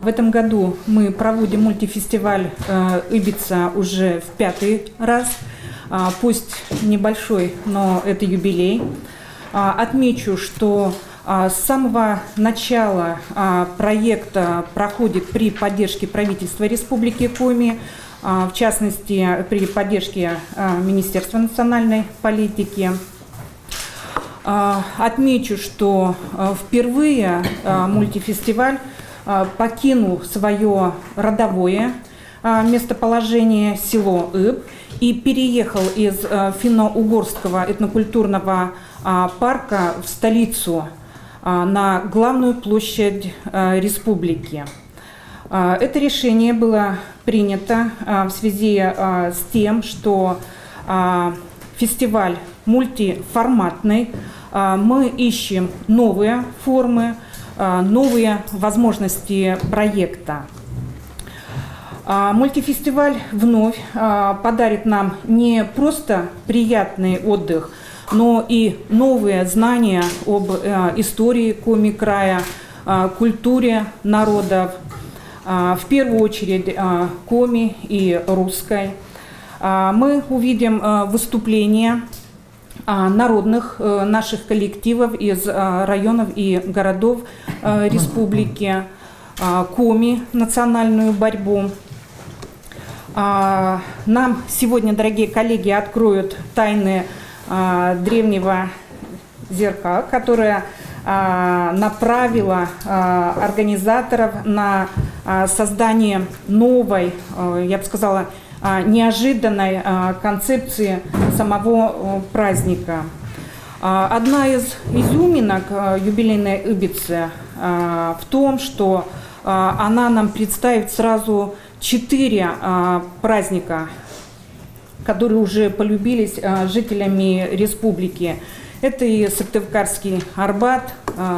этом году мы проводим мультифестиваль «Ибица» уже в 5-й раз. Пусть небольшой, но это юбилей. Отмечу, что с самого начала проект проходит при поддержке правительства Республики Коми, в частности, при поддержке Министерства национальной политики. Отмечу, что впервые мультифестиваль покинул свое родовое местоположение, село Иб, и переехал из финно-угорского этнокультурного парка в столицу, на главную площадь республики. Это решение было принято в связи с тем, что фестиваль мультиформатный, мы ищем новые формы, новые возможности проекта. Мультифестиваль вновь подарит нам не просто приятный отдых, но и новые знания об истории Коми-края, культуре народов, в первую очередь Коми и русской. Мы увидим выступления народных наших коллективов из районов и городов республики, Коми, национальную борьбу. Нам сегодня, дорогие коллеги, откроют тайны древнего зеркала, которое направило организаторов на создание новой, я бы сказала, неожиданной концепции самого праздника. Одна из изюминок юбилейной Ибицы в том, что она нам представит сразу 4 праздника, которые уже полюбились жителями республики. Это и Сыктывкарский Арбат,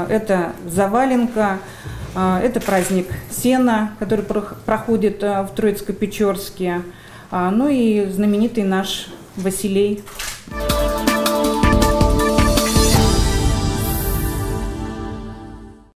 это Заваленка, это праздник Сена, который проходит в Троицко-Печорске, ну и знаменитый наш Василей.